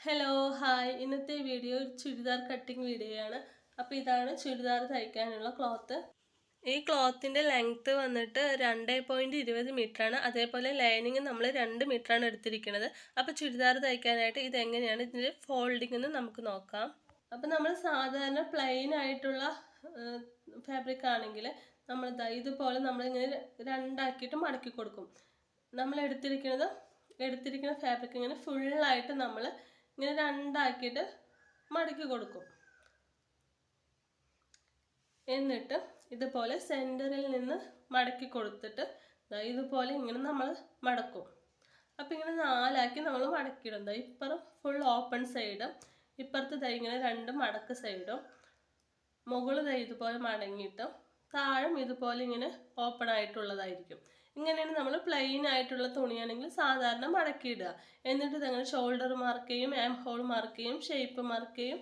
Hello hi ഇന്നത്തെ video ഒരു churidar cutting video ആണ്. അപ്പോൾ ഇതാണ് ചുരിദാർ തയ്ക്കാനുള്ള ക്ലോത്ത്. ഈ ക്ലോത്തിൻ്റെ ലെങ്ത്ത് വന്നിട്ട് 2.20 മീറ്ററാണ്. അതേപോലെ ലൈനിങ് നമ്മൾ 2 മീറ്ററാണ് എടുത്തിരിക്കുന്നത്. അപ്പോൾ ചുരിദാർ തയ്ക്കാനായിട്ട് ഇതെങ്ങനെയാണ് ഇതിൻ്റെ ഫോൾഡിംഗ് എന്ന് നമുക്ക് നോക്കാം. അപ്പോൾ നമ്മൾ സാധാരണ പ്ലെയിൻ ആയിട്ടുള്ള ഫാബ്രിക് ആണെങ്കിൽ നമ്മൾ ഇതുപോലെ നമ്മളിങ്ങനെ രണ്ടാക്കിയിട്ട് മടക്കി കൊടുക്കും. നമ്മൾ എടുത്തിരിക്കുന്ന ഫാബ്രിക് ഇങ്ങനെ ഫുള്ളായിട്ട് നമ്മൾ ഇങ്ങനെ രണ്ടാക്കിയിട്ട് മടക്കി കൊടുക്കും. എന്നിട്ട് ഇതുപോലെ സെൻറ്ററിൽ നിന്ന് മടക്കി കൊടുത്തിട്ട് ഇതുപോലെ ഇങ്ങനെ നമ്മൾ മടക്കും. അപ്പം ഇങ്ങനെ നാലാക്കി നമ്മൾ മടക്കിയിടും. ഇപ്പുറം ഫുൾ ഓപ്പൺ സൈഡും ഇപ്പുറത്ത് ഇങ്ങനെ രണ്ട് മടക്ക് സൈഡും മുകളിൽ ഇതുപോലെ മടങ്ങിയിട്ടും താഴെ ഇതുപോലെ ഇങ്ങനെ ഓപ്പൺ ആയിട്ടുള്ളതായിരിക്കും. ഇങ്ങനെയാണ് നമ്മൾ പ്ലെയിൻ ആയിട്ടുള്ള തുണിയാണെങ്കിൽ സാധാരണ മടക്കിയിടുക. എന്നിട്ട് ഇതങ്ങനെ ഷോൾഡർ മാർക്ക് ചെയ്യും, ആം ഹോൾ മാർക്ക് ചെയ്യും, ഷേപ്പ് മാർക്ക് ചെയ്യും.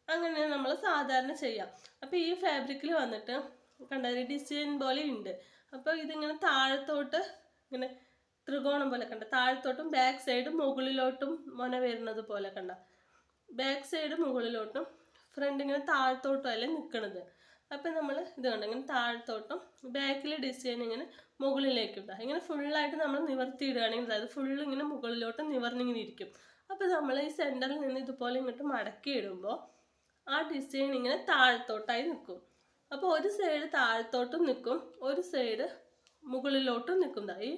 അങ്ങനെയാണ് നമ്മൾ സാധാരണ ചെയ്യാം. അപ്പോൾ ഈ ഫാബ്രിക്കിൽ വന്നിട്ട് കണ്ട ഡിസൈൻ പോലെ ഉണ്ട്. അപ്പോൾ ഇതിങ്ങനെ താഴത്തോട്ട് ഇങ്ങനെ ത്രികോണം പോലെ കണ്ട താഴത്തോട്ടും ബാക്ക് സൈഡ് മുകളിലോട്ടും മൊന വരുന്നത് പോലെ കണ്ട ബാക്ക് സൈഡ് മുകളിലോട്ടും ഫ്രണ്ട് ഇങ്ങനെ താഴത്തോട്ടും അല്ലേ നിൽക്കുന്നത്. അപ്പം നമ്മൾ ഇത് കണ്ട ഇങ്ങനെ താഴത്തോട്ടും ബാക്കിലെ ഡിസൈൻ ഇങ്ങനെ മുകളിലേക്കും ഇങ്ങനെ ഫുള്ളായിട്ട് നമ്മൾ നിവർത്തിയിടുകയാണെങ്കിൽ അതായത് ഫുള്ള് ഇങ്ങനെ മുകളിലോട്ട് നിവർന്നിങ്ങനെ ഇരിക്കും. അപ്പോൾ നമ്മൾ ഈ സെൻറ്ററിൽ നിന്ന് ഇതുപോലെ ഇങ്ങോട്ട് മടക്കി ഇടുമ്പോൾ ആ ഡിസൈൻ ഇങ്ങനെ താഴത്തോട്ടായി നിൽക്കും. അപ്പോൾ ഒരു സൈഡ് താഴത്തോട്ടും നിൽക്കും, ഒരു സൈഡ് മുകളിലോട്ടും നിൽക്കും. ഈ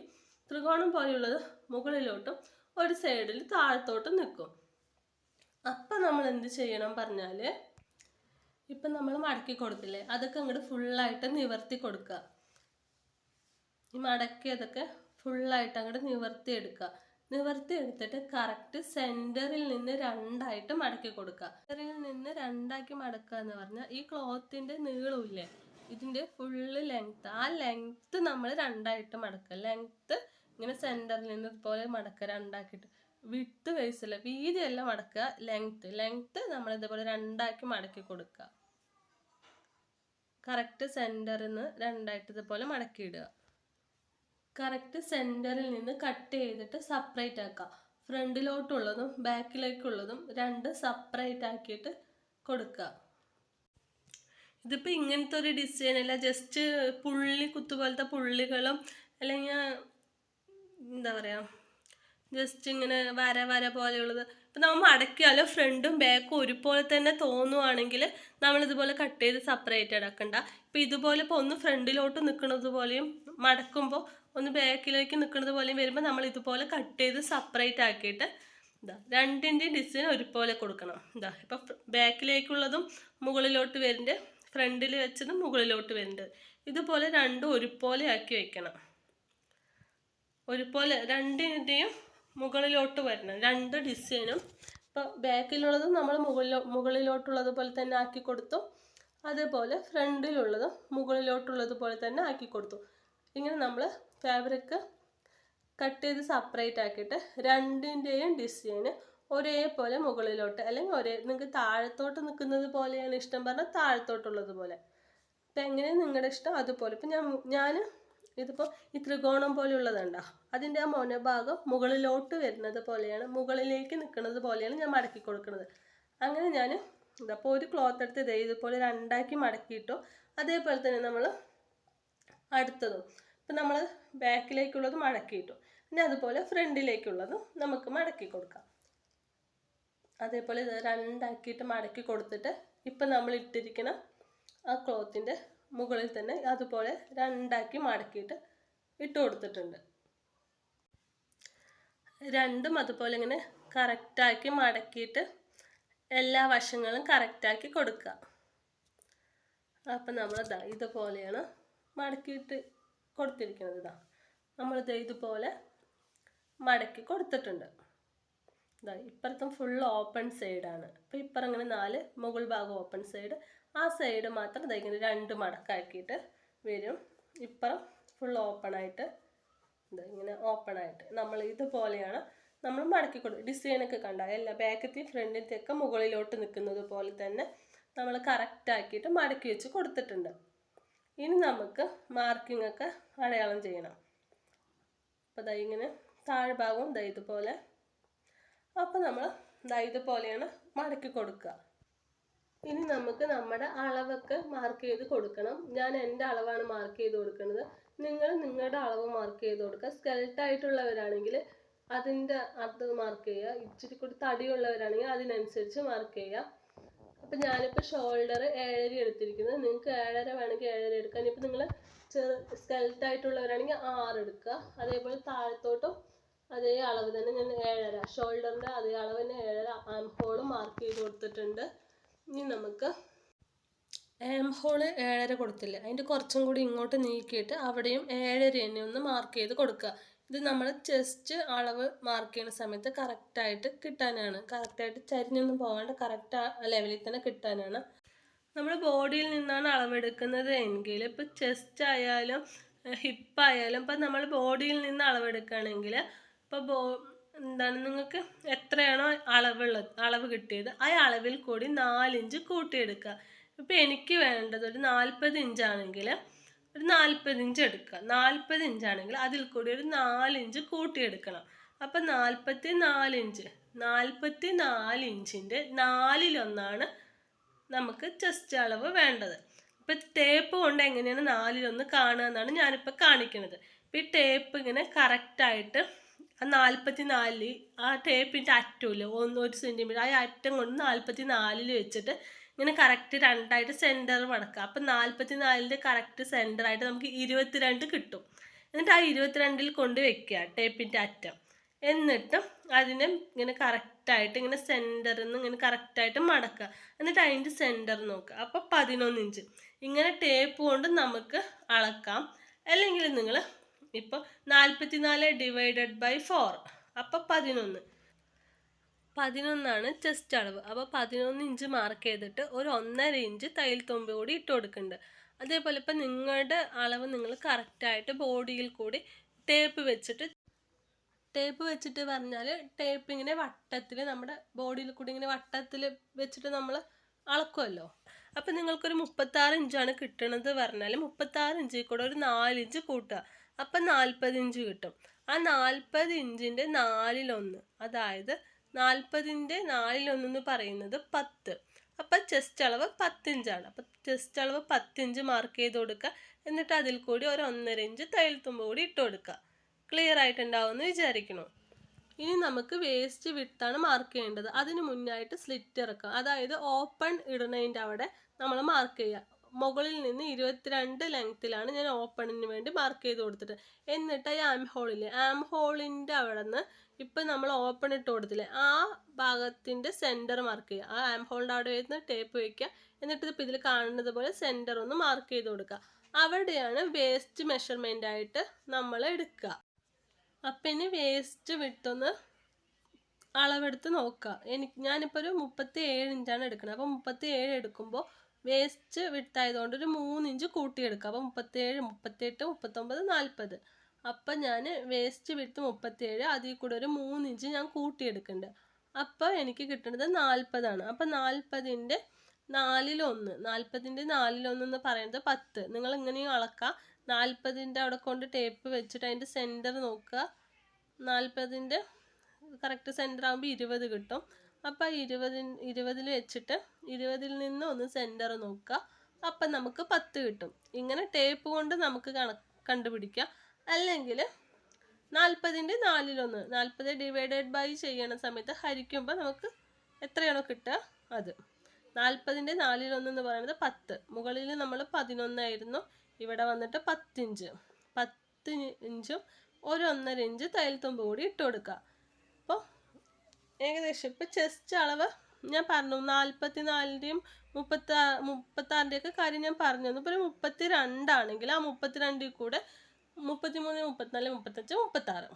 ത്രികോണം പോലെയുള്ളത് മുകളിലോട്ടും ഒരു സൈഡിൽ താഴത്തോട്ടും നിൽക്കും. അപ്പം നമ്മൾ എന്ത് ചെയ്യണം പറഞ്ഞാൽ ഇപ്പം നമ്മൾ മടക്കി കൊടുത്തില്ലേ, അതൊക്കെ അങ്ങോട്ട് ഫുള്ളായിട്ട് നിവർത്തി കൊടുക്കുക. ഈ മടക്കിയതൊക്കെ ഫുള്ളായിട്ട് അങ്ങോട്ട് നിവർത്തി എടുക്കുക. നിവർത്തി എടുത്തിട്ട് കറക്റ്റ് സെൻറ്ററിൽ നിന്ന് രണ്ടായിട്ട് മടക്കി കൊടുക്കുക. സെൻറ്ററിൽ നിന്ന് രണ്ടാക്കി മടക്കുക എന്ന് പറഞ്ഞാൽ ഈ ക്ലോത്തിൻ്റെ നീളമില്ലേ ഇതിൻ്റെ ഫുള്ള് ലെങ്ത്ത്, ആ ലെങ്ത്ത് നമ്മൾ രണ്ടായിട്ട് മടക്കുക. ലെങ്ത്ത് ഇങ്ങനെ സെൻറ്ററിൽ നിന്ന് ഇതുപോലെ മടക്കുക രണ്ടാക്കിയിട്ട്. വിട്ട് വയസ്സില്ല വീതിയല്ല മടക്കുക, ലെങ്ത്ത് നമ്മൾ ഇതുപോലെ രണ്ടാക്കി മടക്കി കൊടുക്കുക. കറക്റ്റ് സെൻറ്ററിൽ നിന്ന് രണ്ടായിട്ട് ഇതുപോലെ മടക്കിയിടുക. കറക്റ്റ് സെൻറ്ററിൽ നിന്ന് കട്ട് ചെയ്തിട്ട് സെപ്പറേറ്റ് ആക്കുക. ഫ്രണ്ടിലോട്ടുള്ളതും ബാക്കിലേക്കുള്ളതും രണ്ട് സെപ്പറേറ്റ് ആക്കിയിട്ട് കൊടുക്കുക. ഇതിപ്പോൾ ഇങ്ങനത്തെ ഒരു ഡിസൈൻ അല്ല, ജസ്റ്റ് കുത്തുപോലത്തെ പുള്ളികളും അല്ലെങ്കിൽ എന്താ പറയുക ജസ്റ്റ് ഇങ്ങനെ വര പോലെയുള്ളത്. ഇപ്പം നമ്മൾ മടക്കിയാലോ ഫ്രണ്ടും ബാക്കും ഒരുപോലെ തന്നെ തോന്നുവാണെങ്കിൽ നമ്മളിതുപോലെ കട്ട് ചെയ്ത് സെപ്പറേറ്റ് അടക്കണ്ട. ഇപ്പം ഇതുപോലെ ഇപ്പോൾ ഒന്ന് ഫ്രണ്ടിലോട്ട് നിൽക്കുന്നത് പോലെയും മടക്കുമ്പോൾ ഒന്ന് ബാക്കിലേക്ക് നിൽക്കുന്നത് പോലെയും വരുമ്പോൾ നമ്മൾ ഇതുപോലെ കട്ട് ചെയ്ത് സെപ്പറേറ്റ് ആക്കിയിട്ട് രണ്ടിൻ്റെ ഡിസൈൻ ഒരുപോലെ കൊടുക്കണം. ഇപ്പം ബാക്കിലേക്കുള്ളതും മുകളിലോട്ട് വരുന്നുണ്ട്, ഫ്രണ്ടിൽ വെച്ചതും മുകളിലോട്ട് വരുന്നുണ്ട്. ഇതുപോലെ രണ്ടും ഒരുപോലെ ആക്കി വെക്കണം. ഒരുപോലെ രണ്ടിൻ്റെയും മുകളിലോട്ട് വരണം രണ്ട് ഡിസൈനും. ഇപ്പോൾ ബാക്കിലുള്ളതും നമ്മൾ മുകളിലോട്ടുള്ളത് പോലെ തന്നെ ആക്കി കൊടുത്തു, അതേപോലെ ഫ്രണ്ടിലുള്ളതും മുകളിലോട്ടുള്ളത് പോലെ തന്നെ ആക്കി കൊടുത്തു. ഇങ്ങനെ നമ്മൾ ഫാബ്രിക് കട്ട് ചെയ്ത് സെപ്പറേറ്റ് ആക്കിയിട്ട് രണ്ടിൻ്റെയും ഡിസൈന് ഒരേപോലെ മുകളിലോട്ട് അല്ലെങ്കിൽ നിങ്ങൾക്ക് താഴത്തോട്ട് നിൽക്കുന്നത് പോലെയാണ് ഇഷ്ടം പറഞ്ഞാൽ താഴത്തോട്ടുള്ളത് പോലെ. ഇപ്പം എങ്ങനെയാണ് നിങ്ങളുടെ ഇഷ്ടം അതുപോലെ. ഇപ്പം ഞാൻ ഇതിപ്പോൾ ഈ ത്രികോണം പോലെയുള്ളതുണ്ടോ അതിൻ്റെ ആ മൊനഭാഗം മുകളിലോട്ട് വരുന്നത് പോലെയാണ്, മുകളിലേക്ക് നിൽക്കുന്നത് പോലെയാണ് ഞാൻ മടക്കി കൊടുക്കുന്നത്. അങ്ങനെ ഞാൻ അപ്പോൾ ഒരു ക്ലോത്ത് എടുത്ത് ഇതുപോലെ രണ്ടാക്കി മടക്കിയിട്ടു. അതേപോലെ തന്നെ നമ്മൾ അടുത്തതും ഇപ്പം നമ്മൾ ബാക്കിലേക്കുള്ളത് മടക്കിയിട്ടു, പിന്നെ അതുപോലെ ഫ്രണ്ടിലേക്കുള്ളതും നമുക്ക് മടക്കി കൊടുക്കാം. അതേപോലെ ഇത് രണ്ടാക്കിയിട്ട് മടക്കി കൊടുത്തിട്ട് ഇപ്പം നമ്മൾ ഇട്ടിരിക്കുന്ന ആ ക്ലോത്തിൻ്റെ മുകളിൽ തന്നെ അതുപോലെ രണ്ടാക്കി മടക്കിയിട്ട് ഇട്ട് കൊടുത്തിട്ടുണ്ട്. രണ്ടും അതുപോലെ ഇങ്ങനെ കറക്റ്റാക്കി മടക്കിയിട്ട് എല്ലാ വശങ്ങളും കറക്റ്റാക്കി കൊടുക്കുക. അപ്പം നമ്മൾ ഇതുപോലെയാണ് മടക്കിയിട്ട് കൊടുത്തിരിക്കുന്നത്. നമ്മളിത് ഇതുപോലെ മടക്കി കൊടുത്തിട്ടുണ്ട്. ഇപ്പുറത്തും ഫുൾ ഓപ്പൺ സൈഡാണ്. അപ്പോൾ ഇപ്പുറം ഇങ്ങനെ 4 മുകൾ ഭാഗം ഓപ്പൺ സൈഡ്, ആ സൈഡ് മാത്രം ഇങ്ങനെ 2 മടക്കാക്കിയിട്ട് വരും. ഇപ്പുറം ഫുൾ ഓപ്പണായിട്ട് ഇങ്ങനെ ഓപ്പണായിട്ട് നമ്മൾ ഇതുപോലെയാണ് നമ്മൾ മടക്കി കൊടുക്കും. ഡിസൈനൊക്കെ കണ്ട എല്ലാ ബാക്കത്തെ ഫ്രണ്ടിലത്തെയൊക്കെ മുകളിലോട്ട് നിൽക്കുന്നത് പോലെ തന്നെ നമ്മൾ കറക്റ്റാക്കിയിട്ട് മടക്കി വെച്ച് കൊടുത്തിട്ടുണ്ട്. ഇനി നമുക്ക് മാർക്കിംഗ് ഒക്കെ അടയാളം ചെയ്യണം. അപ്പോൾ ഇങ്ങനെ താഴ്ഭാഗവും ഇതുപോലെ. അപ്പോൾ നമ്മൾ ഇതുപോലെയാണ് മടക്കി കൊടുക്കുക. ഇനി നമുക്ക് നമ്മുടെ അളവൊക്കെ മാർക്ക് ചെയ്ത് കൊടുക്കണം. ഞാൻ എൻ്റെ അളവാണ് മാർക്ക് ചെയ്ത് കൊടുക്കുന്നത്. നിങ്ങൾ നിങ്ങളുടെ അളവ് മാർക്ക് ചെയ്ത് കൊടുക്കുക. സ്കെൽട്ടായിട്ടുള്ളവരാണെങ്കിൽ അതിൻ്റെ അത് മാർക്ക് ചെയ്യുക. ഇച്ചിരി കൂടി തടിയുള്ളവരാണെങ്കിൽ അതിനനുസരിച്ച് മാർക്ക് ചെയ്യുക. അപ്പം ഞാനിപ്പോൾ ഷോൾഡർ 7.5 എടുത്തിരിക്കുന്നത്. നിങ്ങൾക്ക് 7.5 വേണമെങ്കിൽ 7.5 എടുക്കാം. ഇനിയിപ്പോൾ നിങ്ങൾ സ്കെൽട്ടായിട്ടുള്ളവരാണെങ്കിൽ 6 എടുക്കുക. അതേപോലെ താഴത്തോട്ടും അതേ അളവ് തന്നെ ഞാൻ 7.5, ഷോൾഡറിൻ്റെ അതേ അളവ് തന്നെ 7.5 ആം ഹോൾ മാർക്ക് ചെയ്ത് കൊടുത്തിട്ടുണ്ട്. ഇനി നമുക്ക് ആം ഹോൾ 7.5 കൊടുത്തില്ല, അതിൻ്റെ കുറച്ചും കൂടി ഇങ്ങോട്ട് നീക്കിയിട്ട് അവിടെയും 7.5 തന്നെ ഒന്ന് മാർക്ക് ചെയ്ത് കൊടുക്കുക. ഇത് നമ്മൾ ചെസ്റ്റ് അളവ് മാർക്ക് ചെയ്യുന്ന സമയത്ത് കറക്റ്റായിട്ട് കിട്ടാനാണ്. കറക്റ്റായിട്ട് ചരിഞ്ഞൊന്നും പോകാണ്ട് കറക്റ്റ് ലെവലിൽ തന്നെ കിട്ടാനാണ്. നമ്മൾ ബോഡിയിൽ നിന്നാണ് അളവെടുക്കുന്നത് എങ്കിൽ ഇപ്പോൾ ചെസ്റ്റ് ആയാലും ഹിപ്പായാലും ഇപ്പം നമ്മൾ ബോഡിയിൽ നിന്ന് അളവെടുക്കുകയാണെങ്കിൽ ഇപ്പോൾ നിങ്ങൾക്ക് എത്രയാണോ അളവ് കിട്ടിയത് ആ അളവിൽ കൂടി 4 ഇഞ്ച് കൂട്ടിയെടുക്കുക. ഇപ്പം എനിക്ക് വേണ്ടത് ഒരു 40 ഇഞ്ചാണെങ്കിൽ ഒരു 40 ഇഞ്ച് എടുക്കുക. 40 ഇഞ്ചാണെങ്കിൽ അതിൽ കൂടി ഒരു 4 ഇഞ്ച് കൂട്ടിയെടുക്കണം. അപ്പം 44 ഇഞ്ച്. 44 ഇഞ്ചിൻ്റെ 4/1 നമുക്ക് ചെസ്റ്റ് അളവ് വേണ്ടത്. ഇപ്പം ടേപ്പ് കൊണ്ട് എങ്ങനെയാണ് 4/1 കാണുക എന്നാണ് ഞാനിപ്പോൾ കാണിക്കുന്നത്. ഇപ്പം ഈ ടേപ്പ് ഇങ്ങനെ കറക്റ്റായിട്ട് ആ 44 ആ ടേപ്പിൻ്റെ അറ്റമില്ല 1 സെൻറ്റിമീറ്റർ ആ അറ്റം കൊണ്ട് 44 വെച്ചിട്ട് ഇങ്ങനെ കറക്റ്റ് രണ്ടായിട്ട് സെൻറ്റർ മടക്കുക. അപ്പം 44ൻ്റെ കറക്റ്റ് സെൻറ്ററായിട്ട് നമുക്ക് 22 കിട്ടും. എന്നിട്ട് ആ 22-ൽ കൊണ്ട് വെക്കുക ടേപ്പിൻ്റെ അറ്റം. എന്നിട്ട് അതിനെ ഇങ്ങനെ കറക്റ്റായിട്ട് ഇങ്ങനെ സെൻറ്ററിൽ നിന്ന് ഇങ്ങനെ കറക്റ്റായിട്ട് മടക്കുക. എന്നിട്ട് അതിൻ്റെ സെൻറ്റർ നോക്കുക. അപ്പോൾ 11 ഇഞ്ച്. ഇങ്ങനെ ടേപ്പ് കൊണ്ട് നമുക്ക് അളക്കാം. അല്ലെങ്കിൽ നിങ്ങൾ ഇപ്പോൾ 44 / 4 അപ്പോൾ 11 ചെസ്റ്റ് അളവ്. അപ്പോൾ 11 ഇഞ്ച് മാർക്ക് ചെയ്തിട്ട് ഒരു 1.5 ഇഞ്ച് തയ്യൽ തുമ്പ് കൂടി ഇട്ട് കൊടുക്കുന്നുണ്ട്. അതേപോലെ ഇപ്പം നിങ്ങളുടെ അളവ് നിങ്ങൾ കറക്റ്റായിട്ട് ബോഡിയിൽ കൂടി ടേപ്പ് വെച്ചിട്ട് പറഞ്ഞാൽ ടേപ്പ് ഇങ്ങനെ വട്ടത്തിൽ നമ്മുടെ ബോഡിയിൽ കൂടി ഇങ്ങനെ വട്ടത്തിൽ വെച്ചിട്ട് നമ്മൾ അളക്കുമല്ലോ. അപ്പം നിങ്ങൾക്കൊരു 36 ഇഞ്ചാണ് കിട്ടണത് പറഞ്ഞാൽ 36 ഇഞ്ചിൽ കൂടെ ഒരു 4 ഇഞ്ച് കൂട്ടുക. അപ്പം 40 ഇഞ്ച് കിട്ടും. ആ 40 ഇഞ്ചിൻ്റെ 4/1 അതായത് 40ൻ്റെ 4/1 എന്ന് പറയുന്നത് 10. അപ്പം ചെസ്റ്റ് അളവ് 10 ഇഞ്ചാണ്. അപ്പം ചെസ്റ്റ് അളവ് 10 ഇഞ്ച് മാർക്ക് ചെയ്ത് കൊടുക്കുക. എന്നിട്ട് അതിൽ കൂടി ഒരു 1.5 ഇഞ്ച് തയ്യൽ തുമ്പ് കൂടി ഇട്ട് കൊടുക്കുക. ക്ലിയർ ആയിട്ടുണ്ടാവുമെന്ന് വിചാരിക്കുന്നു. ഇനി നമുക്ക് വേസ്റ്റ് വിട്ടാണ് മാർക്ക് ചെയ്യേണ്ടത്. അതിന് മുന്നായിട്ട് സ്ലിറ്റ് ഇറക്കുക. അതായത് ഓപ്പൺ ഇടുന്നതിൻ്റെ അവിടെ നമ്മൾ മാർക്ക് ചെയ്യുക. മുകളിൽ നിന്ന് 22 ലെങ്ത്തിലാണ് ഞാൻ ഓപ്പണിന് വേണ്ടി മാർക്ക് ചെയ്ത് കൊടുത്തിട്ട്. എന്നിട്ട് ഈ ആം ഹോളിൻ്റെ അവിടെ നിന്ന് ഇപ്പം നമ്മൾ ഓപ്പൺ ഇട്ട് കൊടുത്തില്ലേ ആ ഭാഗത്തിൻ്റെ സെൻറ്റർ മാർക്ക് ചെയ്യുക. ആ ആം ഹോളിൻ്റെ അവിടെ വരുന്ന ടേപ്പ് വയ്ക്കുക. എന്നിട്ട് ഇപ്പം ഇതിൽ കാണുന്നത് പോലെ സെൻറ്റർ ഒന്ന് മാർക്ക് ചെയ്ത് കൊടുക്കുക. അവിടെയാണ് വേസ്റ്റ് മെഷർമെൻ്റ് ആയിട്ട് നമ്മൾ എടുക്കുക. അപ്പം ഇനി വേസ്റ്റ് വിട്ടൊന്ന് അളവെടുത്ത് നോക്കുക. ഞാനിപ്പോൾ ഒരു 37 ഇഞ്ചാണ് എടുക്കുന്നത്. അപ്പോൾ 37 എടുക്കുമ്പോൾ വേസ്റ്റ് വിട്ടായതുകൊണ്ട് ഒരു 3 ഇഞ്ച് കൂട്ടിയെടുക്കുക. അപ്പോൾ 37, 38, 39, 40. അപ്പം ഞാൻ വേസ്റ്റ് വിട്ട് 37 അതിൽ കൂടെ ഒരു 3 ഇഞ്ച് ഞാൻ കൂട്ടിയെടുക്കുന്നുണ്ട്. അപ്പോൾ എനിക്ക് കിട്ടുന്നത് 40 അപ്പം 40ൻ്റെ 4/1 എന്ന് പറയുന്നത് 10. നിങ്ങൾ ഇങ്ങനെയും അളക്കുക. 40ൻ്റെ അവിടെ കൊണ്ട് ടേപ്പ് വെച്ചിട്ട് അതിൻ്റെ സെൻറ്റർ നോക്കുക. 40ൻ്റെ കറക്റ്റ് സെൻറ്റർ ആകുമ്പോൾ 20 കിട്ടും. അപ്പം 20 വെച്ചിട്ട് 20-ൽ നിന്ന് ഒന്ന് സെൻറ്റർ നോക്കുക. അപ്പം നമുക്ക് 10 കിട്ടും. ഇങ്ങനെ ടേപ്പ് കൊണ്ട് നമുക്ക് കണ്ടുപിടിക്കാം. അല്ലെങ്കിൽ 40ൻ്റെ 4/1 40 / ചെയ്യണ സമയത്ത് ഹരിക്കുമ്പോൾ നമുക്ക് എത്രയാണോ കിട്ടുക അത്. 40ൻ്റെ 4/1 എന്ന് പറയുന്നത് 10. മുകളിൽ നമ്മൾ 11 ആയിരുന്നു. ഇവിടെ വന്നിട്ട് 10 ഇഞ്ച്. 10 ഇഞ്ചും ഒരു 1.5 ഇഞ്ച് തയ്യൽ തുമ്പ് കൂടി ഇട്ട് കൊടുക്കുക. അപ്പോൾ ഏകദേശം ഇപ്പോൾ ചെസ്റ്റ് അളവ് ഞാൻ പറഞ്ഞു 44ൻ്റെയും 36ൻ്റെയൊക്കെ കാര്യം ഞാൻ പറഞ്ഞു. ഇപ്പോൾ ഒരു 32 ആണെങ്കിൽ ആ 32ൽ കൂടെ 33, 34, 35,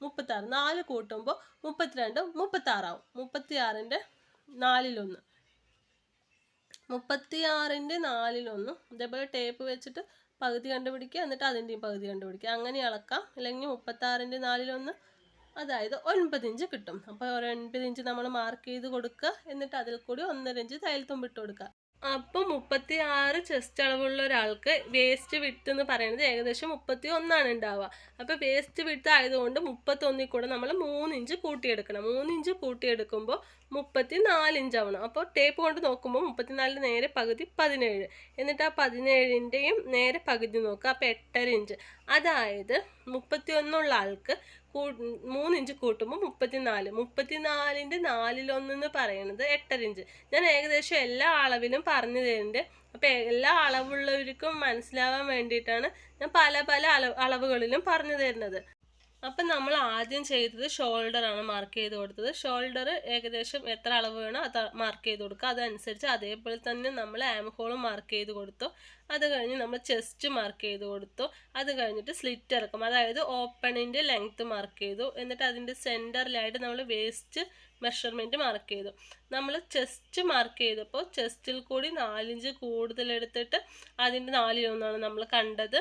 36 4 കൂട്ടുമ്പോൾ 32, 36 ആവും. 36ൻ്റെ 4/1 36ൻ്റെ 4/1 ഇതേപോലെ ടേപ്പ് വെച്ചിട്ട് പകുതി കണ്ടുപിടിക്കുക. എന്നിട്ട് അതിൻ്റെയും പകുതി കണ്ടുപിടിക്കുക. അങ്ങനെ അളക്കാം. അല്ലെങ്കിൽ 36ൻ്റെ 4/1 അതായത് 9 ഇഞ്ച് കിട്ടും. അപ്പോൾ ഒരു 9 ഇഞ്ച് നമ്മൾ മാർക്ക് ചെയ്ത് കൊടുക്കുക. എന്നിട്ട് അതിൽ കൂടി 1.5 ഇഞ്ച് തയ്യൽ തുമ്പിട്ട് കൊടുക്കുക. അപ്പോൾ 36 ചെസ്റ്റ് അളവുള്ള ഒരാൾക്ക് വേസ്റ്റ് വിട്ട് എന്ന് പറയുന്നത് ഏകദേശം 31 ഉണ്ടാവുക. അപ്പോൾ വേസ്റ്റ് വിട്ട് ആയതുകൊണ്ട് 31 കൂടെ നമ്മൾ 3 ഇഞ്ച് കൂട്ടിയെടുക്കണം. 3 ഇഞ്ച് കൂട്ടിയെടുക്കുമ്പോൾ 34 ഇഞ്ച് ആവണം. അപ്പോൾ ടേപ്പ് കൊണ്ട് നോക്കുമ്പോൾ 34 നേരെ പകുതി 17. എന്നിട്ട് ആ 17ൻ്റെയും നേരെ പകുതി നോക്കുക. അപ്പോൾ 8.5 ഇഞ്ച്. അതായത് 31 ആൾക്ക് 3 ഇഞ്ച് കൂട്ടുമ്പോൾ 34. 34ൻ്റെ 4/1 എന്ന് പറയുന്നത് 8.5 ഇഞ്ച്. ഞാൻ ഏകദേശം എല്ലാ അളവിലും പറഞ്ഞു തരുന്നുണ്ട്. അപ്പോൾ എല്ലാ അളവുള്ളവർക്കും മനസ്സിലാവാൻ വേണ്ടിയിട്ടാണ് ഞാൻ പല പല അളവുകളിലും പറഞ്ഞു തരുന്നത്. അപ്പം നമ്മൾ ആദ്യം ചെയ്തത് ഷോൾഡറാണ് മാർക്ക് ചെയ്ത് കൊടുത്തത്. ഷോൾഡർ ഏകദേശം എത്ര അളവ് വേണോ അത് മാർക്ക് ചെയ്ത് കൊടുക്കുക. അതനുസരിച്ച് അതേപോലെ തന്നെ നമ്മൾ ആം ഹോളും മാർക്ക് ചെയ്ത് കൊടുത്തു. അത് കഴിഞ്ഞ് നമ്മൾ ചെസ്റ്റ് മാർക്ക് ചെയ്ത് കൊടുത്തു. അത് കഴിഞ്ഞിട്ട് സ്ലിറ്റ് ഇറക്കും, അതായത് ഓപ്പണിൻ്റെ ലെങ്ത്ത് മാർക്ക് ചെയ്തു. എന്നിട്ട് അതിൻ്റെ സെൻറ്ററിലായിട്ട് നമ്മൾ വേസ്റ്റ് മെഷർമെൻറ്റ് മാർക്ക് ചെയ്തു. നമ്മൾ ചെസ്റ്റ് മാർക്ക് ചെയ്തപ്പോൾ ചെസ്റ്റിൽ കൂടി 4 ഇഞ്ച് കൂടുതലെടുത്തിട്ട് അതിൻ്റെ 4/1 നമ്മൾ കണ്ടത്.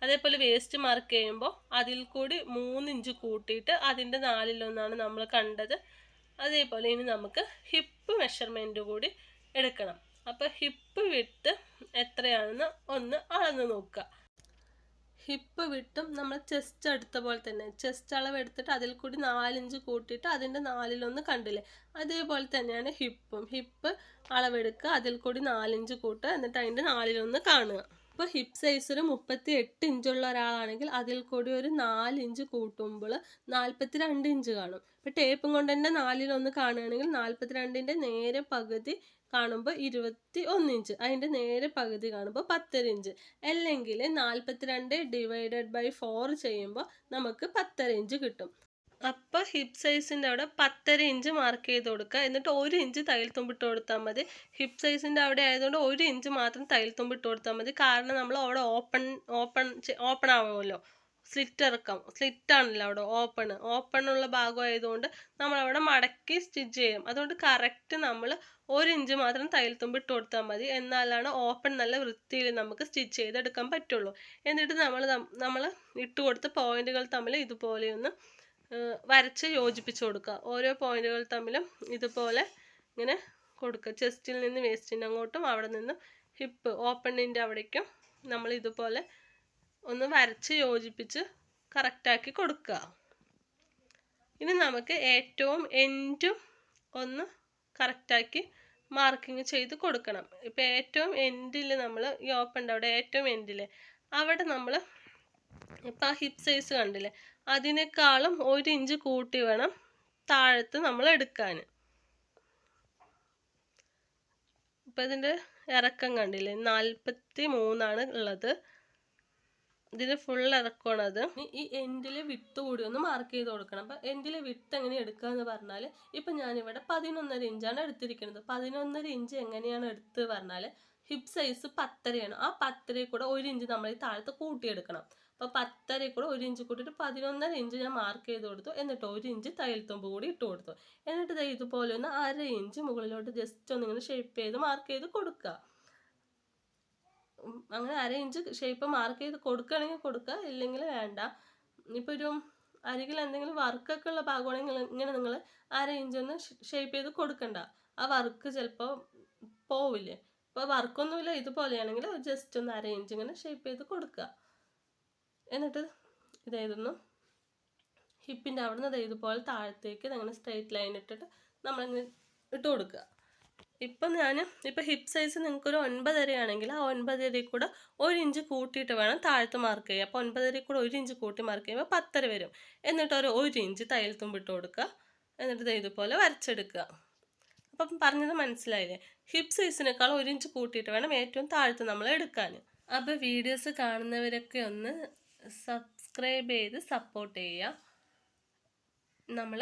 അതേപോലെ വേസ്റ്റ് മാർക്ക് ചെയ്യുമ്പോൾ അതിൽ കൂടി 3 ഇഞ്ച് കൂട്ടിയിട്ട് അതിൻ്റെ 4/1 നമ്മൾ കണ്ടത്. അതേപോലെ ഇനി നമുക്ക് ഹിപ്പ് മെഷർമെൻറ്റ് കൂടി എടുക്കണം. അപ്പോൾ ഹിപ്പ് വിട്ട് എത്രയാണെന്ന് ഒന്ന് അളന്ന് നോക്കുക. ഹിപ്പ് വിട്ടും നമ്മൾ ചെസ്റ്റ് എടുത്ത പോലെ തന്നെ ചെസ്റ്റ് അളവ് എടുത്തിട്ട് അതിൽ കൂടി 4 ഇഞ്ച് കൂട്ടിയിട്ട് അതിൻ്റെ 4/1 കണ്ടില്ലേ, അതേപോലെ തന്നെയാണ് ഹിപ്പും. ഹിപ്പ് അളവെടുക്കുക, അതിൽ കൂടി 4 ഇഞ്ച് കൂട്ടുക, എന്നിട്ട് അതിൻ്റെ 4/1 കാണുക. ഇപ്പോൾ ഹിപ്പ് സൈസ് ഒരു 38 ഇഞ്ചുള്ള ഒരാളാണെങ്കിൽ അതിൽ കൂടി ഒരു 4 ഇഞ്ച് കൂട്ടുമ്പോൾ 42 ഇഞ്ച് കാണും. ഇപ്പോൾ ടേപ്പും കൊണ്ട് തന്നെ 4/1 കാണുകയാണെങ്കിൽ 42ൻ്റെ നേരെ പകുതി കാണുമ്പോൾ 21 ഇഞ്ച്, അതിൻ്റെ നേരെ പകുതി കാണുമ്പോൾ 10.5 ഇഞ്ച്. അല്ലെങ്കിൽ 42 ഡിവൈഡഡ് ബൈ 4 ചെയ്യുമ്പോൾ നമുക്ക് 10.5 ഇഞ്ച് കിട്ടും. അപ്പോൾ ഹിപ്പ് സൈസിൻ്റെ അവിടെ 10.5 ഇഞ്ച് മാർക്ക് ചെയ്ത് കൊടുക്കുക. എന്നിട്ട് 1 ഇഞ്ച് തയ്യൽ തുമ്പിട്ട് കൊടുത്താൽ മതി. ഹിപ്പ് സൈസിൻ്റെ അവിടെ ആയതുകൊണ്ട് 1 ഇഞ്ച് മാത്രം തയ്യൽ തുമ്പിട്ട് കൊടുത്താൽ മതി. കാരണം നമ്മൾ അവിടെ ഓപ്പൺ ആവുമല്ലോ, സ്ലിറ്റ് ഇറക്കാം. സ്ലിറ്റാണല്ലോ അവിടെ ഓപ്പണുള്ള ഭാഗമായതുകൊണ്ട് നമ്മളവിടെ മടക്കി സ്റ്റിച്ച് ചെയ്യും. അതുകൊണ്ട് കറക്റ്റ് നമ്മൾ 1 ഇഞ്ച് മാത്രം തയ്യൽ തുമ്പിട്ട് കൊടുത്താൽ മതി. എന്നാലാണ് ഓപ്പൺ നല്ല വൃത്തിയിൽ നമുക്ക് സ്റ്റിച്ച് ചെയ്തെടുക്കാൻ പറ്റുള്ളൂ. എന്നിട്ട് നമ്മൾ ഇട്ട് കൊടുത്ത പോയിന്റുകൾ തമ്മിൽ ഇതുപോലെയൊന്ന് വരച്ച് യോജിപ്പിച്ച് കൊടുക്കുക. ഓരോ പോയിന്റുകൾ തമ്മിലും ഇതുപോലെ ഇങ്ങനെ കൊടുക്കുക. ചെസ്റ്റിൽ നിന്ന് വേസ്റ്റിൻ്റെ അങ്ങോട്ടും അവിടെ നിന്ന് ഹിപ്പ് ഓപ്പണിൻ്റെ അവിടേക്കും നമ്മൾ ഇതുപോലെ ഒന്ന് വരച്ച് യോജിപ്പിച്ച് കറക്റ്റാക്കി കൊടുക്കുക. ഇനി നമുക്ക് ഏറ്റവും എൻഡും ഒന്ന് കറക്റ്റാക്കി മാർക്കിങ് ചെയ്ത് കൊടുക്കണം. ഇപ്പോൾ ഏറ്റവും എൻഡിൽ നമ്മൾ ഈ ഓപ്പണിൻ്റെ അവിടെ ഏറ്റവും എൻഡിൽ അവിടെ നമ്മൾ ഇപ്പം ആ ഹിപ്പ് സൈസ് കണ്ടില്ലേ, അതിനേക്കാളും 1 ഇഞ്ച് കൂട്ടി വേണം താഴത്ത് നമ്മൾ എടുക്കാൻ. ഇപ്പം ഇതിൻ്റെ ഇറക്കം കണ്ടില്ലേ, 43 ഉള്ളത്. ഇതിന് ഫുൾ ഇറക്കമാണത്. ഈ എൻഡിൽ വിട്ട് കൂടി ഒന്ന് മാർക്ക് ചെയ്ത് കൊടുക്കണം. അപ്പം എൻഡിൽ വിട്ട് എങ്ങനെ എടുക്കുക എന്ന് പറഞ്ഞാൽ ഇപ്പം ഞാനിവിടെ 11.5 ഇഞ്ചാണ് എടുത്തിരിക്കുന്നത്. 11.5 ഇഞ്ച് എങ്ങനെയാണ് എടുത്ത് പറഞ്ഞാൽ ഹിപ്പ് സൈസ് 10.5 ആ 10 കൂടെ 1 ഇഞ്ച് നമ്മൾ ഈ താഴത്ത് കൂട്ടിയെടുക്കണം. അപ്പോൾ 10 കൂടെ 1 ഇഞ്ച് കൂട്ടിയിട്ട് 11.5 ഇഞ്ച് ഞാൻ മാർക്ക് ചെയ്ത് കൊടുത്തു. എന്നിട്ട് 1 ഇഞ്ച് തയ്യൽ തുമ്പ് കൂടി ഇട്ട് കൊടുത്തു. എന്നിട്ട് ഇതുപോലെ ഒന്ന് 1/2 ഇഞ്ച് മുകളിലോട്ട് ജസ്റ്റ് ഒന്നിങ്ങനെ ഷേപ്പ് ചെയ്ത് മാർക്ക് ചെയ്ത് കൊടുക്കുക. അങ്ങനെ 1/2 ഇഞ്ച് ഷേപ്പ് മാർക്ക് ചെയ്ത് കൊടുക്കുകയാണെങ്കിൽ കൊടുക്കുക, ഇല്ലെങ്കിൽ വേണ്ട. ഇപ്പോൾ ഒരു അരികിൽ എന്തെങ്കിലും വർക്കൊക്കെ ഉള്ള ഭാഗമാണെങ്കിൽ ഇങ്ങനെ നിങ്ങൾ 1/2 ഇഞ്ച് ഒന്ന് ഷേപ്പ് ചെയ്ത് കൊടുക്കണ്ട. ആ വർക്ക് ചിലപ്പോൾ പോവില്ലേ. ഇപ്പോൾ വർക്കൊന്നുമില്ല ഇതുപോലെയാണെങ്കിൽ ജസ്റ്റ് ഒന്ന് 1/2 ഇഞ്ച് ഇങ്ങനെ ഷേപ്പ് ചെയ്ത് കൊടുക്കുക. എന്നിട്ട് ഇതായിരുന്നു ഹിപ്പിൻ്റെ അവിടെ നിന്ന് ഇതുപോലെ താഴത്തേക്ക് അങ്ങനെ സ്ട്രെയിറ്റ് ലൈൻ ഇട്ടിട്ട് നമ്മളിങ്ങനെ ഇട്ട് കൊടുക്കുക. ഇപ്പം ഹിപ്പ് സൈസ് നിങ്ങൾക്കൊരു 9.5 ആണെങ്കിൽ ആ 9.5 കൂടെ 1 ഇഞ്ച് കൂട്ടിയിട്ട് വേണം താഴത്ത് മാർക്ക് ചെയ്യുക. അപ്പോൾ 9.5 കൂടെ 1 ഇഞ്ച് കൂട്ടി മാർക്ക് ചെയ്യുമ്പോൾ 10.5 വരും. എന്നിട്ട് ഒരു 1 ഇഞ്ച് തയ്യൽ തുമ്പിട്ട് കൊടുക്കുക. എന്നിട്ട് ഇതുപോലെ വരച്ചെടുക്കുക. അപ്പം പറഞ്ഞത് മനസ്സിലായില്ലേ? ഹിപ്പ് സൈസിനേക്കാൾ 1 ഇഞ്ച് കൂട്ടിയിട്ട് വേണം ഏറ്റവും താഴത്ത് നമ്മൾ എടുക്കാൻ. അപ്പോൾ വീഡിയോസ് കാണുന്നവരൊക്കെ ഒന്ന് സബ്സ്ക്രൈബ് ചെയ്ത് സപ്പോർട്ട് ചെയ്യുക. നമ്മൾ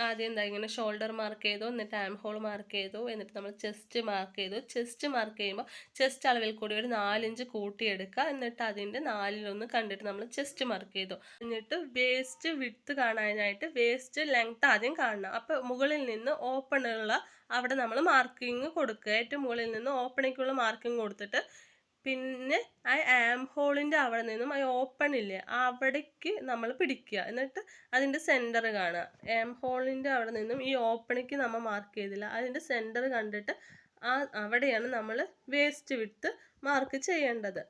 ആദ്യം ഇങ്ങനെ ഷോൾഡർ മാർക്ക് ചെയ്തു, എന്നിട്ട് ആം ഹോൾ മാർക്ക് ചെയ്തു, എന്നിട്ട് നമ്മൾ ചെസ്റ്റ് മാർക്ക് ചെയ്തു. ചെസ്റ്റ് മാർക്ക് ചെയ്യുമ്പോൾ ചെസ്റ്റ് അളവിൽ കൂടി ഒരു 4 ഇഞ്ച് കൂട്ടിയെടുക്കുക. എന്നിട്ട് അതിൻ്റെ 4/1 കണ്ടിട്ട് നമ്മൾ ചെസ്റ്റ് മാർക്ക് ചെയ്തു. എന്നിട്ട് വേസ്റ്റ് വിഡ്ത്ത് കാണാനായിട്ട് വേസ്റ്റ് ലെങ്ത്ത് ആദ്യം കാണണം. അപ്പോൾ മുകളിൽ നിന്ന് ഓപ്പണുള്ള അവിടെ നമ്മൾ മാർക്കിങ് കൊടുക്കുക. ഏറ്റവും മുകളിൽ നിന്ന് ഓപ്പണിലേക്കുള്ള മാർക്കിങ് കൊടുത്തിട്ട് പിന്നെ ആ ആം ഹോളിൻ്റെ അവിടെ നിന്നും ആ ഓപ്പൺ ഇല്ലേ അവിടേക്ക് നമ്മൾ പിടിക്കുക. എന്നിട്ട് അതിൻ്റെ സെൻറ്റർ കാണുക. ആം ഹോളിൻ്റെ അവിടെ നിന്നും ഈ ഓപ്പണിക്ക് നമ്മൾ മാർക്ക് ചെയ്തില്ല, അതിൻ്റെ സെൻറ്റർ കണ്ടിട്ട് അവിടെയാണ് നമ്മൾ വേസ്റ്റ് വിഡ്ത്ത് മാർക്ക് ചെയ്യേണ്ടത്.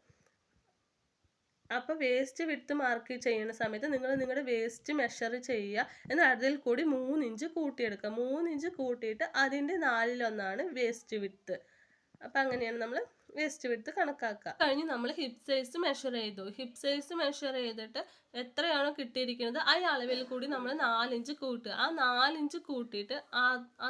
അപ്പോൾ വേസ്റ്റ് വിഡ്ത്ത് മാർക്ക് ചെയ്യുന്ന സമയത്ത് നിങ്ങൾ നിങ്ങളുടെ വേസ്റ്റ് മെഷർ ചെയ്യുക. എന്നാൽ അതിൽ കൂടി 3 ഇഞ്ച് കൂട്ടിയെടുക്കുക. 3 ഇഞ്ച് കൂട്ടിയിട്ട് അതിൻ്റെ 4/1 വേസ്റ്റ് വിഡ്ത്ത്. അപ്പം അങ്ങനെയാണ് നമ്മൾ വേസ്റ്റ് വിഡ്ത്ത് കണക്കാക്കുക. കഴിഞ്ഞ് നമ്മൾ ഹിപ്പ് സൈസ് മെഷർ ചെയ്തു. ഹിപ്പ് സൈസ് മെഷർ ചെയ്തിട്ട് എത്രയാണോ കിട്ടിയിരിക്കുന്നത് ആ അളവിൽ കൂടി നമ്മൾ 4 ഇഞ്ച് കൂട്ടുക. ആ 4 ഇഞ്ച് കൂട്ടിയിട്ട്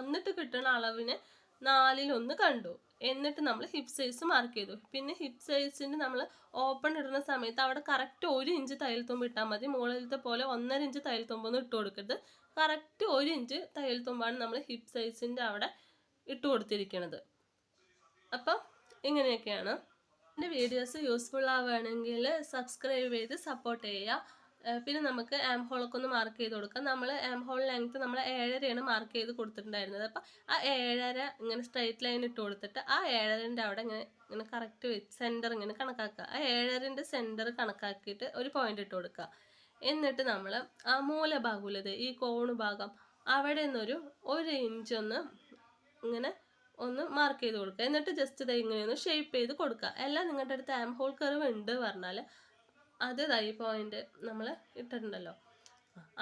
എന്നിട്ട് കിട്ടുന്ന അളവിനെ 4/1 കണ്ടു. എന്നിട്ട് നമ്മൾ ഹിപ്പ് സൈസ് മാർക്ക് ചെയ്തു. പിന്നെ ഹിപ്പ് സൈസിന് നമ്മൾ ഓപ്പൺ ഇടുന്ന സമയത്ത് അവിടെ കറക്റ്റ് 1 ഇഞ്ച് തയ്യൽ തുമ്പ് ഇട്ടാൽ മതി. മുകളിലത്തെ പോലെ 1.5 ഇഞ്ച് തയ്യൽ തുമ്പൊന്നും ഇട്ട് കൊടുക്കരുത്. കറക്റ്റ് 1 ഇഞ്ച് തയ്യൽ തുമ്പാണ് നമ്മൾ ഹിപ്പ് സൈസിൻ്റെ അവിടെ ഇട്ട് കൊടുത്തിരിക്കുന്നത്. അപ്പം ഇങ്ങനെയൊക്കെയാണ്. എൻ്റെ വീഡിയോസ് യൂസ്ഫുൾ ആവുകയാണെങ്കിൽ സബ്സ്ക്രൈബ് ചെയ്ത് സപ്പോർട്ട് ചെയ്യുക. പിന്നെ നമുക്ക് ആം ഹോളൊക്കെ ഒന്ന് മാർക്ക് ചെയ്ത് കൊടുക്കാം. നമ്മൾ ആം ഹോൾ ലെങ്ത്ത് നമ്മൾ 7.5 മാർക്ക് ചെയ്ത് കൊടുത്തിട്ടുണ്ടായിരുന്നത്. അപ്പം ആ 7.5 ഇങ്ങനെ സ്ട്രൈറ്റ് ലൈൻ ഇട്ട് കൊടുത്തിട്ട് ആ 7.5 അവിടെ ഇങ്ങനെ കറക്റ്റ് വെച്ച് സെൻറ്റർ ഇങ്ങനെ കണക്കാക്കുക. ആ 7.5 സെൻറ്റർ കണക്കാക്കിയിട്ട് ഒരു പോയിന്റ് ഇട്ട് കൊടുക്കുക. എന്നിട്ട് നമ്മൾ ആ മൂലഭാഗമുള്ളത് ഈ കോണ് ഭാഗം അവിടെ നിന്നൊരു 1 ഇഞ്ച് ഇങ്ങനെ ഒന്ന് മാർക്ക് ചെയ്ത് കൊടുക്കുക. എന്നിട്ട് ജസ്റ്റ് ഇത് ഇങ്ങനെയൊന്ന് ഷേപ്പ് ചെയ്ത് കൊടുക്കുക. എല്ലാം നിങ്ങളുടെ അടുത്ത് ആം ഹോൾ കർവ് ഉണ്ട് പറഞ്ഞാൽ അത് ഈ പോയിന്റ് നമ്മൾ ഇട്ടിട്ടുണ്ടല്ലോ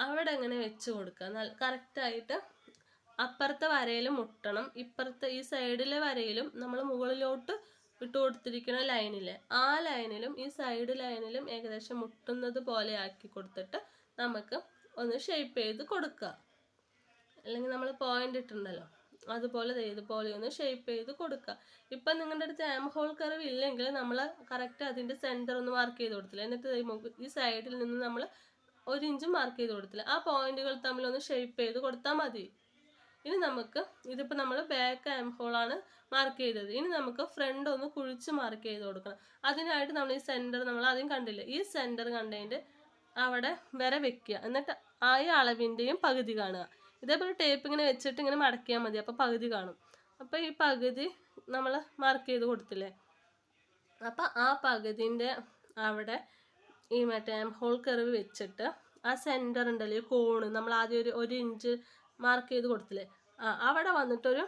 അവിടെ ഇങ്ങനെ വെച്ച് കൊടുക്കുക. കറക്റ്റായിട്ട് അപ്പുറത്തെ വരയിലും മുട്ടണം. ഇപ്പുറത്തെ ഈ സൈഡിലെ വരയിലും നമ്മൾ മുകളിലോട്ട് ഇട്ട് കൊടുത്തിരിക്കുന്ന ലൈനിലെ ആ ലൈനിലും ഈ സൈഡ് ലൈനിലും ഏകദേശം മുട്ടുന്നത് പോലെ ആക്കി കൊടുത്തിട്ട് നമുക്ക് ഒന്ന് ഷേപ്പ് ചെയ്ത് കൊടുക്കുക. അല്ലെങ്കിൽ നമ്മൾ പോയിന്റ് ഇട്ടിട്ടുണ്ടല്ലോ അതുപോലെ ഇതുപോലെ ഒന്ന് ഷേപ്പ് ചെയ്ത് കൊടുക്കുക. ഇപ്പം നിങ്ങളുടെ അടുത്ത് ആം ഹോൾ കർവ് ഇല്ലെങ്കിൽ നമ്മൾ കറക്റ്റ് അതിൻ്റെ സെൻറ്റർ ഒന്ന് മാർക്ക് ചെയ്ത് കൊടുത്തില്ല. എന്നിട്ട് ഈ സൈഡിൽ നിന്ന് നമ്മൾ 1 ഇഞ്ച് മാർക്ക് ചെയ്ത് കൊടുത്തില്ല. ആ പോയിന്റുകൾ തമ്മിലൊന്ന് ഷേപ്പ് ചെയ്ത് കൊടുത്താൽ മതി. ഇനി നമുക്ക് ഇതിപ്പോൾ നമ്മൾ ബാക്ക് ആം ഹോളാണ് മാർക്ക് ചെയ്തത്. ഇനി നമുക്ക് ഫ്രണ്ട് ഒന്ന് കുഴിച്ച് മാർക്ക് ചെയ്ത് കൊടുക്കണം. അതിനായിട്ട് നമ്മൾ ഈ സെൻറ്റർ നമ്മൾ ആദ്യം കണ്ടില്ല, ഈ സെൻറ്റർ കണ്ടതിൻ്റെ അവിടെ വരെ വെക്കുക. എന്നിട്ട് ആ അളവിൻ്റെയും പകുതി കാണുക. ഇതേപോലെ ടേപ്പ് ഇങ്ങനെ വെച്ചിട്ട് ഇങ്ങനെ മടക്കിയാൽ മതി. അപ്പോൾ പകുതി കാണും. അപ്പോൾ ഈ പകുതി നമ്മൾ മാർക്ക് ചെയ്ത് കൊടുത്തില്ലേ, അപ്പോൾ ആ പകുതിൻ്റെ അവിടെ ഈ മറ്റേ ആം ഹോൾ കർവ് വെച്ചിട്ട് ആ സെൻറ്റർ ഉണ്ടല്ലോ ഈ കോണ് നമ്മൾ ആദ്യം 1 ഇഞ്ച് മാർക്ക് ചെയ്ത് കൊടുത്തില്ലേ, അവിടെ വന്നിട്ടൊരു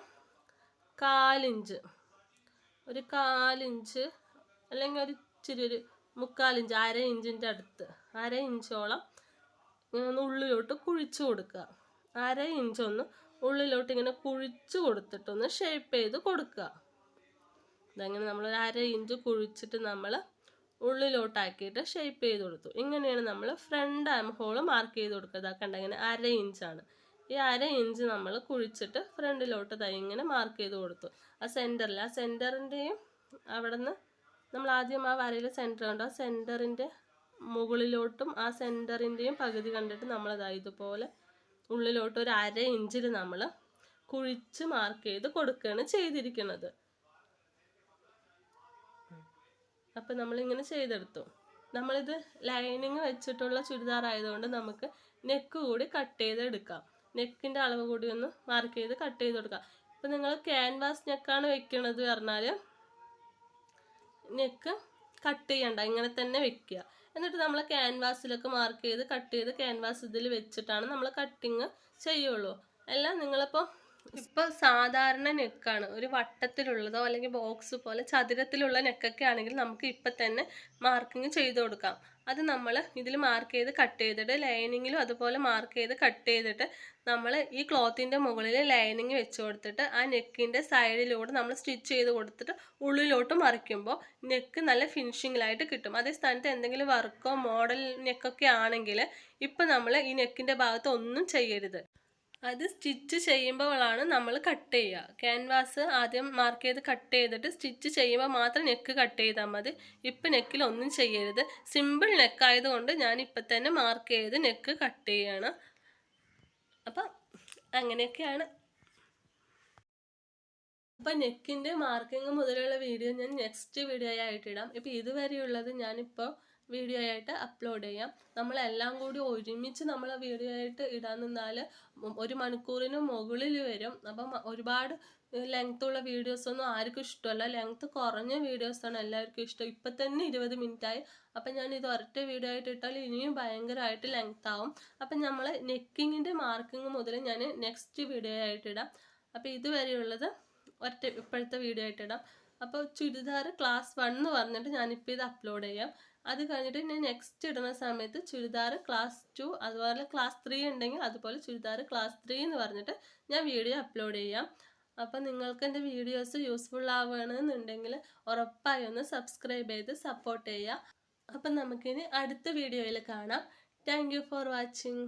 1/4 ഇഞ്ച് അല്ലെങ്കിൽ ഒരു ഇച്ചിരി ഒരു 1/4 ഇഞ്ച് 1/2 ഇഞ്ചിൻ്റെ അടുത്ത് 1/2 ഇഞ്ചോളം ഉള്ളിലോട്ട് കുഴിച്ച് കൊടുക്കുക. 1/2 ഇഞ്ചൊന്ന് ഉള്ളിലോട്ട് ഇങ്ങനെ കുഴിച്ച് കൊടുത്തിട്ടൊന്ന് ഷേപ്പ് ചെയ്ത് കൊടുക്കുക. ഇതങ്ങനെ നമ്മൾ 1/2 ഇഞ്ച് കുഴിച്ചിട്ട് നമ്മൾ ഉള്ളിലോട്ടാക്കിയിട്ട് ഷേപ്പ് ചെയ്ത് കൊടുത്തു. ഇങ്ങനെയാണ് നമ്മൾ ഫ്രണ്ട് ആം ഹോള് മാർക്ക് ചെയ്ത് കൊടുക്കുക. ഇതാക്കണ്ട ഇങ്ങനെ 1/2 ഇഞ്ചാണ്. ഈ 1/2 ഇഞ്ച് നമ്മൾ കുഴിച്ചിട്ട് ഫ്രണ്ടിലോട്ട് ഇങ്ങനെ മാർക്ക് ചെയ്ത് കൊടുത്തു. ആ സെൻറ്ററിൻ്റെയും അവിടെ നിന്ന് നമ്മൾ ആദ്യം ആ വരയിൽ സെൻറ്റർ കണ്ടു. ആ സെൻറ്ററിൻ്റെ മുകളിലോട്ടും ആ സെൻറ്ററിൻ്റെയും പകുതി കണ്ടിട്ട് നമ്മൾ ഇതുപോലെ ഉള്ളിലോട്ട് ഒരു 1/2 ഇഞ്ചിൽ നമ്മൾ കുഴിച്ച് മാർക്ക് ചെയ്ത് കൊടുക്കുകയാണ് ചെയ്തിരിക്കുന്നത്. അപ്പം നമ്മളിങ്ങനെ ചെയ്തെടുത്തു. നമ്മളിത് ലൈനിങ് വെച്ചിട്ടുള്ള ചുരിദാർ ആയതുകൊണ്ട് നമുക്ക് നെക്ക് കൂടി കട്ട് ചെയ്ത് എടുക്കാം. നെക്കിൻ്റെ അളവ് കൂടി ഒന്ന് മാർക്ക് ചെയ്ത് കട്ട് ചെയ്ത് കൊടുക്കാം. ഇപ്പം നിങ്ങൾ ക്യാൻവാസ് നെക്കാണ് വെക്കണത് പറഞ്ഞാൽ നെക്ക് കട്ട് ചെയ്യണ്ട, ഇങ്ങനെ തന്നെ വെക്കുക. എന്നിട്ട് നമ്മൾ ക്യാൻവാസിലൊക്കെ മാർക്ക് ചെയ്ത് കട്ട് ചെയ്ത് ക്യാൻവാസ് ഇതിൽ വെച്ചിട്ടാണ് നമ്മൾ കട്ടിങ് ചെയ്യുള്ളൂ. എല്ലാം നിങ്ങളിപ്പോൾ സാധാരണ നെക്കാണ്, ഒരു വട്ടത്തിലുള്ളതോ അല്ലെങ്കിൽ ബോക്സ് പോലെ ചതുരത്തിലുള്ള നെക്കൊക്കെ ആണെങ്കിൽ നമുക്ക് ഇപ്പം തന്നെ മാർക്കിങ് ചെയ്ത് കൊടുക്കാം. അത് നമ്മൾ ഇതിൽ മാർക്ക് ചെയ്ത് കട്ട് ചെയ്തിട്ട് ലൈനിങ്ങിലും അതുപോലെ മാർക്ക് ചെയ്ത് കട്ട് ചെയ്തിട്ട് നമ്മൾ ഈ ക്ലോത്തിൻ്റെ മുകളിൽ ലൈനിങ് വെച്ച് കൊടുത്തിട്ട് ആ നെക്കിൻ്റെ സൈഡിലൂടെ നമ്മൾ സ്റ്റിച്ച് ചെയ്ത് കൊടുത്തിട്ട് ഉള്ളിലോട്ട് മറിക്കുമ്പോൾ നെക്ക് നല്ല ഫിനിഷിങ്ങിലായിട്ട് കിട്ടും. അതേ സ്ഥാനത്ത് എന്തെങ്കിലും വർക്കോ മോഡൽ നെക്കൊക്കെ ആണെങ്കിൽ ഇപ്പം നമ്മൾ ഈ നെക്കിൻ്റെ ഭാഗത്ത് ഒന്നും ചെയ്യരുത്. അത് സ്റ്റിച്ച് ചെയ്യുമ്പോഴാണ് നമ്മൾ കട്ട് ചെയ്യുക. ക്യാൻവാസ് ആദ്യം മാർക്ക് ചെയ്ത് കട്ട് ചെയ്തിട്ട് സ്റ്റിച്ച് ചെയ്യുമ്പോൾ മാത്രം നെക്ക് കട്ട് ചെയ്താൽ മതി. ഇപ്പം നെക്കിൽ ഒന്നും ചെയ്യരുത്. സിമ്പിൾ നെക്കായതുകൊണ്ട് ഞാൻ ഇപ്പം തന്നെ മാർക്ക് ചെയ്ത് നെക്ക് കട്ട് ചെയ്യാണ്. അപ്പം അങ്ങനെയൊക്കെയാണ്. അപ്പം നെക്കിൻ്റെ മാർക്കിങ് മുതലുള്ള വീഡിയോ ഞാൻ നെക്സ്റ്റ് വീഡിയോ ആയിട്ട് ഇടാം. ഇപ്പം ഇതുവരെയുള്ളത് ഞാനിപ്പോൾ വീഡിയോ ആയിട്ട് അപ്ലോഡ് ചെയ്യാം. നമ്മളെല്ലാം കൂടി ഒരുമിച്ച് നമ്മൾ വീഡിയോ ആയിട്ട് ഇടാൻ നിന്നാൽ 1 മണിക്കൂറിന് മുകളിൽ വരും. അപ്പം ഒരുപാട് ലെങ്ത്തുള്ള വീഡിയോസൊന്നും ആർക്കും ഇഷ്ടമല്ല. ലെങ്ത്ത് കുറഞ്ഞ വീഡിയോസാണ് എല്ലാവർക്കും ഇഷ്ടം. ഇപ്പം തന്നെ 20 മിനിറ്റായി. അപ്പം ഞാൻ ഇത് ഒരൊറ്റ വീഡിയോ ആയിട്ട് ഇട്ടാൽ ഇനിയും ഭയങ്കരമായിട്ട് ലെങ്ത് ആവും. അപ്പം നമ്മൾ നെക്കിങ്ങിൻ്റെ മാർക്കിങ് മുതൽ ഞാൻ നെക്സ്റ്റ് വീഡിയോ ആയിട്ട് ഇടാം. അപ്പം ഇതുവരെയുള്ളത് ഒറ്റ ഇപ്പോഴത്തെ വീഡിയോ ആയിട്ട് ഇടാം. അപ്പോൾ ചുരിദാർ ക്ലാസ് 1 എന്ന് പറഞ്ഞിട്ട് ഞാനിപ്പോൾ ഇത് അപ്ലോഡ് ചെയ്യാം. അത് കഴിഞ്ഞിട്ട് ഞാൻ നെക്സ്റ്റ് ഇടുന്ന സമയത്ത് ചുരിദാർ ക്ലാസ് 2 അതുപോലെ ക്ലാസ് 3 ഉണ്ടെങ്കിൽ അതുപോലെ ചുരിദാർ ക്ലാസ് 3 എന്ന് പറഞ്ഞിട്ട് ഞാൻ വീഡിയോ അപ്ലോഡ് ചെയ്യാം. അപ്പം നിങ്ങൾക്ക് എൻ്റെ വീഡിയോസ് യൂസ്ഫുൾ ആവുകയാണെന്നുണ്ടെങ്കിൽ ഉറപ്പായി ഒന്ന് സബ്സ്ക്രൈബ് ചെയ്ത് സപ്പോർട്ട് ചെയ്യുക. അപ്പം നമുക്കിനി അടുത്ത വീഡിയോയിൽ കാണാം. Thank you for watching.